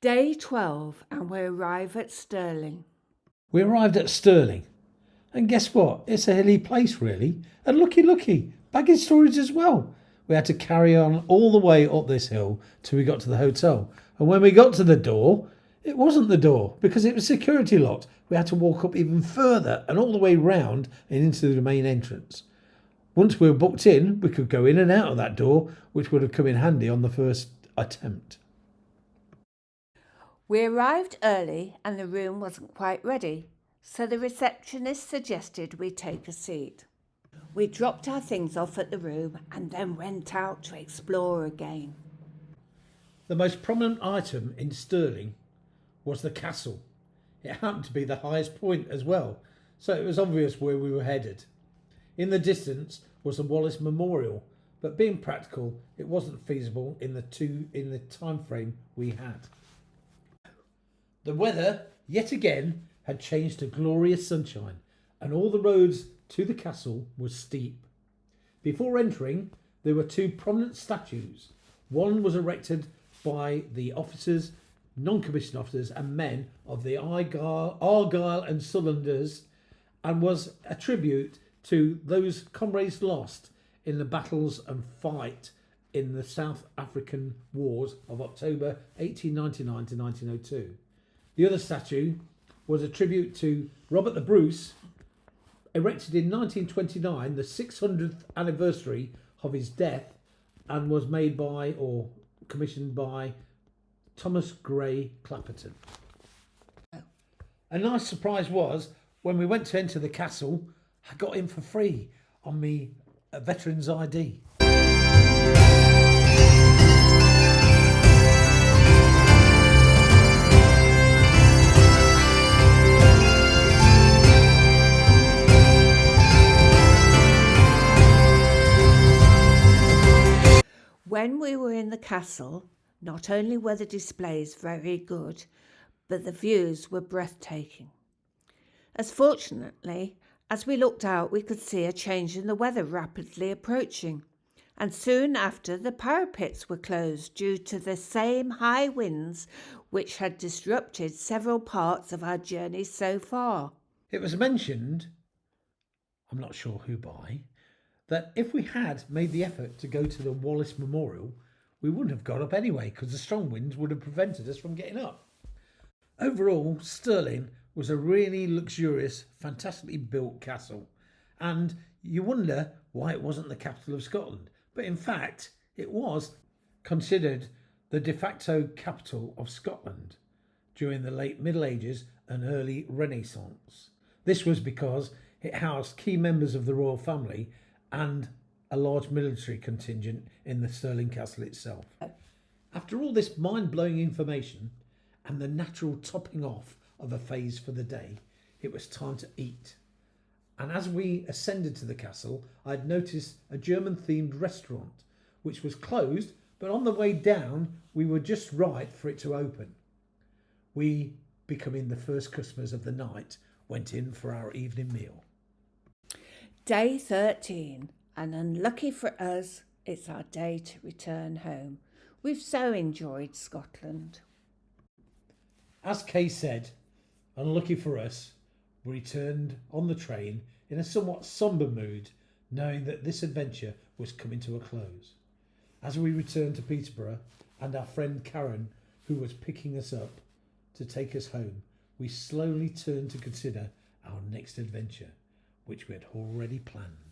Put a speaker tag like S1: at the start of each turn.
S1: Day 12 and we arrive at Stirling.
S2: We arrived at Stirling, and guess what? It's a hilly place, really. And looky, baggage storage as well. We had to carry on all the way up this hill till we got to the hotel. And when we got to the door, it wasn't the door because it was security locked. We had to walk up even further and all the way round and into the main entrance. Once we were booked in, we could go in and out of that door, which would have come in handy on the first attempt.
S1: We arrived early and the room wasn't quite ready, so the receptionist suggested we take a seat. We dropped our things off at the room and then went out to explore again.
S2: The most prominent item in Stirling was the castle. It happened to be the highest point as well, so it was obvious where we were headed. In the distance was the Wallace Memorial, but being practical, it wasn't feasible in the time frame we had. The weather, yet again, had changed to glorious sunshine, and all the roads to the castle were steep. Before entering, there were two prominent statues. One was erected by the officers, non-commissioned officers and men of the Argyle and Sutherlanders, and was a tribute to those comrades lost in the battles and fight in the South African Wars of October 1899 to 1902. The other statue was a tribute to Robert the Bruce, erected in 1929, the 600th anniversary of his death, and was made by or commissioned by Thomas Gray Clapperton. A nice surprise was when we went to enter the castle, I got in for free on me veteran's ID.
S1: When we were in the castle, not only were the displays very good, but the views were breathtaking. Fortunately, as we looked out, we could see a change in the weather rapidly approaching, and soon after the parapets were closed due to the same high winds which had disrupted several parts of our journey so far.
S2: It was mentioned, I'm not sure who by, that if we had made the effort to go to the Wallace Memorial, we wouldn't have got up anyway because the strong winds would have prevented us from getting up. Overall, Stirling was a really luxurious, fantastically built castle, and you wonder why it wasn't the capital of Scotland, but in fact it was considered the de facto capital of Scotland during the late Middle Ages and early Renaissance. This was because it housed key members of the royal family and a large military contingent in the Stirling Castle itself. After all this mind-blowing information and the natural topping off of a phase for the day, it was time to eat. And as we ascended to the castle, I'd noticed a German-themed restaurant, which was closed, but on the way down, we were just right for it to open. We, becoming the first customers of the night, went in for our evening meal.
S1: Day 13, and unlucky for us, it's our day to return home. We've so enjoyed Scotland.
S2: As Kay said, unlucky for us, we returned on the train in a somewhat sombre mood, knowing that this adventure was coming to a close. As we returned to Peterborough and our friend Karen, who was picking us up to take us home, we slowly turned to consider our next adventure, which we had already planned.